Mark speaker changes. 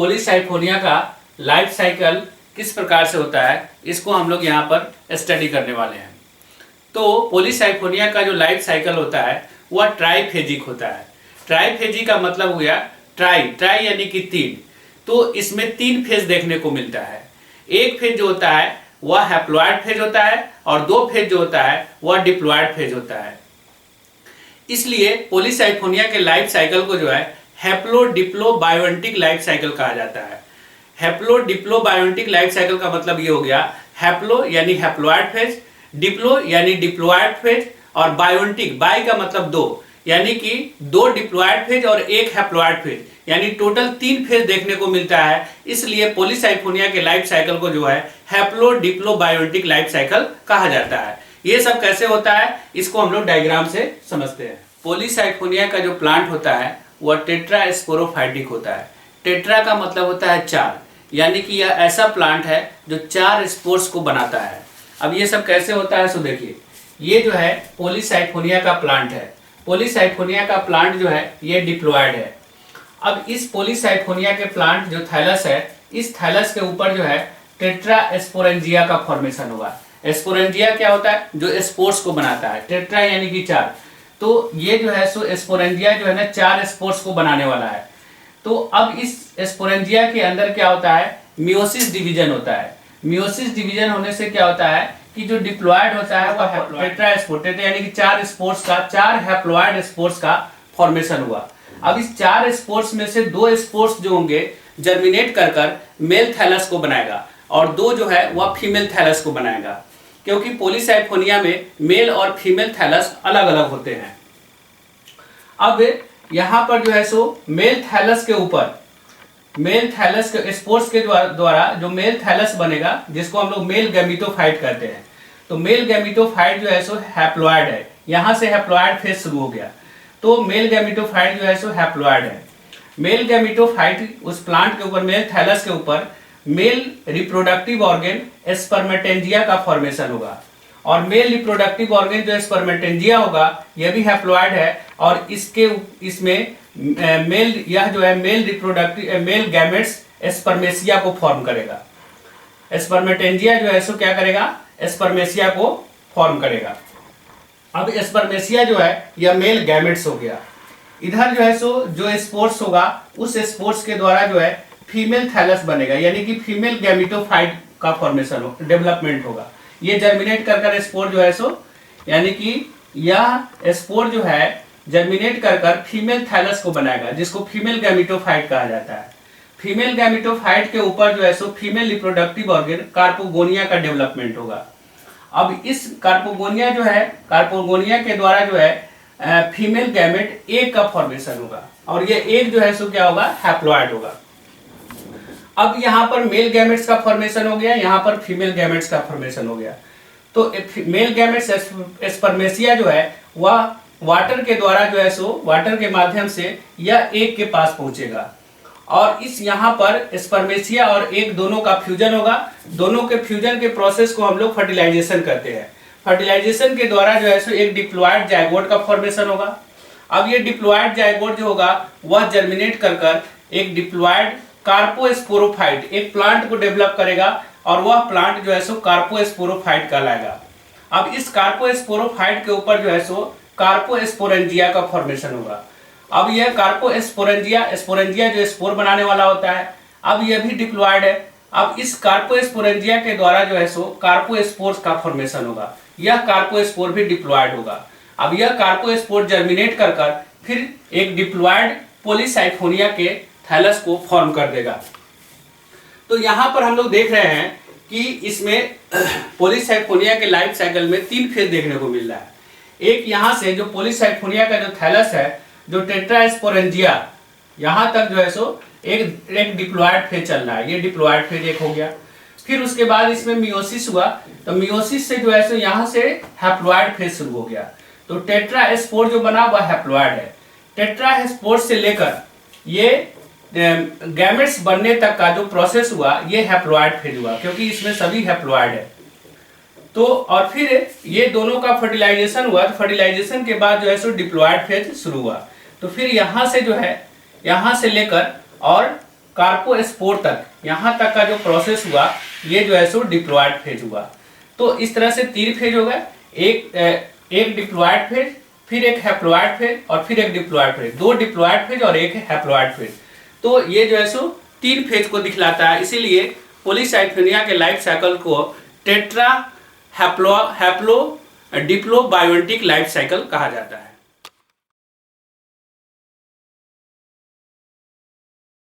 Speaker 1: Polysiphonia का life cycle किस प्रकार से होता है, इसको हम लोग यहाँ पर स्टडी करने वाले हैं। तो पॉलीसाइफोनिया का जो लाइफ साइकिल होता है वह ट्राइफेजिक होता है। ट्राइफेजिक का मतलब हुआ ट्राई यानी कि तीन। तो इसमें तीन फेज देखने को मिलता है। एक फेज जो होता है वह हैप्लॉयड फेज होता है और दो फेज जो होता है वह डिप्लॉयड फेज होता है। इसलिए पॉलीसाइफोनिया के लाइफ साइकिल को जो है हैप्लो डिप्लो बायोएंटिक लाइफ साइकिल कहा जाता है। हैप्लो डिप्लो बायोएंटिक लाइफ साइकिल का मतलब ये हो गया, हैप्लो यानी हैप्लॉयड फेज, डिप्लो यानी डिप्लॉयड फेज और बायोएंटिक, बाई का मतलब दो, यानी कि दो डिप्लॉयड फेज और एक हैप्लॉयड फेज, यानी टोटल तीन फेज देखने को मिलता है। इसलिए पॉलीसाइफोनिया के लाइफ साइकिल को जो है हैप्लो डिप्लो बायोएंटिक लाइफ साइकिल कहा जाता है। ये सब कैसे होता है इसको हम लोग डायग्राम से समझते हैं। पॉलीसाइफोनिया का जो प्लांट होता है वह टेट्रा स्पोरोफाइटिक होता है। टेट्रा का मतलब होता है चार, यानी कि यह ऐसा प्लांट है जो चार स्पोर्स को बनाता है। अब ये सब कैसे होता है सो देखिए, ये जो है पॉलीसाइफोनिया का प्लांट है। पॉलीसाइफोनिया का प्लांट जो है ये डिप्लॉयड है। अब इस पॉलीसाइफोनिया के प्लांट जो थैलस है, इस थैलस के ऊपर जो है टेट्रा स्पोरेंजिया का फॉर्मेशन होगा। स्पोरेंजिया क्या होता है? जो स्पोर्स को बनाता है। टेट्रा यानी कि चार, तो ये जो है सो स्पोरेंजिया जो है ना चार स्पोर्स को बनाने वाला है। तो अब इस स्पोरेंजिया के अंदर क्या होता है? मियोसिस डिवीजन होता है। मियोसिस डिवीजन होने से क्या होता है कि जो डिप्लॉयड होता है वह टेट्रा स्पोर, टेट्रा यानी कि चार स्पोर्स का, चार हैप्लॉयड स्पोर्स का फॉर्मेशन हुआ। अब इस चार स्पोर्स में से दो स्पोर्स जो होंगे जर्मिनेट कर कर मेल थैलस को बनाएगा और दो जो है वह फीमेल थैलस को बनाएगा, क्योंकि पॉलीसाइफोनिया में मेल और फीमेल थैलस अलग अलग होते हैं। अब यहाँ पर जो है सो मेल थैलस के ऊपर, मेल थैलस के स्पोर्स के द्वारा जो मेल थैलस बनेगा, जिसको हम लोग मेल गैमीटोफाइट कहते हैं। तो मेल गैमीटोफाइट जो है सो हैप्लॉयड है। यहाँ से हैप्लॉयड फेज शुरू हो गया, तो मेल गैमीटोफाइट जो है सो हैप्लॉयड है। मेल गैमीटोफाइट उस प्लांट के ऊपर, मेल थैलस के ऊपर मेल रिप्रोडक्टिव ऑर्गन स्पर्मेटेंजिया का फॉर्मेशन होगा। और मेल रिप्रोडक्टिव ऑर्गन जो स्पर्मेटेंजिया होगा यह भी हैप्लॉयड है और इसमें मेल, यह जो है मेल रिप्रोडक्टिव मेल गैमेट्स स्पर्मेसिया को फॉर्म करेगा। स्पर्मेटेंजिया जो है सो क्या करेगा? स्पर्मेसिया को फॉर्म करेगा। अब स्पर्मेसिया जो है यह मेल गैमेट्स हो गया। इधर जो है सो जो स्पोर्स होगा उस स्पोर्स के द्वारा जो है फीमेल थैलस बनेगा, यानी कि फीमेल गैमीटोफाइट का फॉर्मेशन हो, डेवलपमेंट होगा। ये जर्मिनेट कर कर स्पोर जो है सो, यानी कि यह स्पोर जो है जर्मिनेट कर कर फीमेल थैलस को बनाएगा, जिसको फीमेल गैमीटोफाइट कहा जाता है। फीमेल गैमीटोफाइट के ऊपर जो है so female reproductive organ carpogonia का डेवलपमेंट होगा। अब इस कार्पोगोनिया जो है, कार्पोगोनिया के द्वारा जो है फीमेल गैमेट एग का फॉर्मेशन होगा और ये एग जो है सो क्या होगा? हैप्लॉयड होगा। अब यहाँ पर मेल गैमेट्स का फॉर्मेशन हो गया, यहाँ पर फीमेल गैमेट्स का फॉर्मेशन हो गया। तो मेल गैमेट्स स्पर्मेसिया जो है वह वाटर के द्वारा जो है सो, वाटर के माध्यम से यह एग के पास पहुंचेगा और इस यहाँ पर स्पर्मेसिया और एग दोनों का फ्यूजन होगा। दोनों के फ्यूजन के प्रोसेस को हम लोग फर्टिलाइजेशन कहते हैं। फर्टिलाइजेशन के द्वारा जो है सो एक डिप्लॉयड जाइगोट का फॉर्मेशन होगा। अब ये डिप्लॉयड जाइगोट जो होगा वह जर्मिनेट कर कर एक डिप्लॉयड कार्पोस्पोरोफाइट, एक प्लांट को डेवलप करेगा और वह प्लांट जो है सो कार्पोस्पोरोफाइट कहलाएगा। अब इस कार्पोस्पोरोफाइट के ऊपर जो है सो कार्पोस्पोरेंजिया का फॉर्मेशन होगा। अब यह कार्पोस्पोरेंजिया, स्पोरेंजिया जो स्पोर बनाने वाला होता है, अब यह भी डिप्लॉयड है। अब इस कार्पोस्पोरेंजिया के द्वारा जो है सो कार्पोस्पोर्स का फॉर्मेशन होगा। यह कार्पोस्पोर भी डिप्लॉयड होगा। अब यह कार्पोस्पोर जर्मिनेट कर कर फिर एक डिप्लॉयड पॉलीसाइफोनिया के थैलस को फॉर्म कर देगा। तो यहाँ पर हम लोग देख रहे हैं कि इसमें पॉलीसाइफोनिया के लाइफ साइकिल में तीन फेज देखने को मिल रहा है। एक यहाँ से जो पॉलीसाइफोनिया का जो थैलस है, जो टेट्रा स्पोरेंजिया, यहाँ तक जो है सो एक डिप्लॉयड फेज चल रहा है। ये डिप्लॉयड फेज एक हो गया। फिर उसके बाद इसमें मियोसिस हुआ, तो मियोसिस से जो है सो यहाँ से हैप्लॉयड फेज शुरू हो गया। तो टेट्रा स्पोर जो बना वह हैप्लॉयड है। टेट्रा स्पोर से लेकर ये गैमेट्स बनने तक का जो प्रोसेस हुआ ये हैप्लॉयड फेज हुआ, क्योंकि इसमें सभी हैप्लॉयड है। तो और फिर ये दोनों का फर्टिलाइजेशन हुआ। तो फर्टिलाइजेशन के बाद जो है सो डिप्लॉयड फेज शुरू हुआ। तो फिर यहाँ से जो है, यहाँ से लेकर और कार्पोस्पोर तक, यहाँ तक का जो प्रोसेस हुआ ये जो है सो डिप्लॉयड फेज हुआ। तो इस तरह से 3 फेज हो गए, एक डिप्लॉयड फेज, फिर एक हैप्लॉयड फेज और फिर एक डिप्लॉयड फेज, 2 डिप्लॉयड फेज और एक हैप्लॉयड फेज। तो ये जो है सो 3 फेज को दिखलाता है, इसीलिए पॉलीसाइथोनिया के लाइफ साइकिल को tetra haplo diplo biotic life cycle कहा जाता है।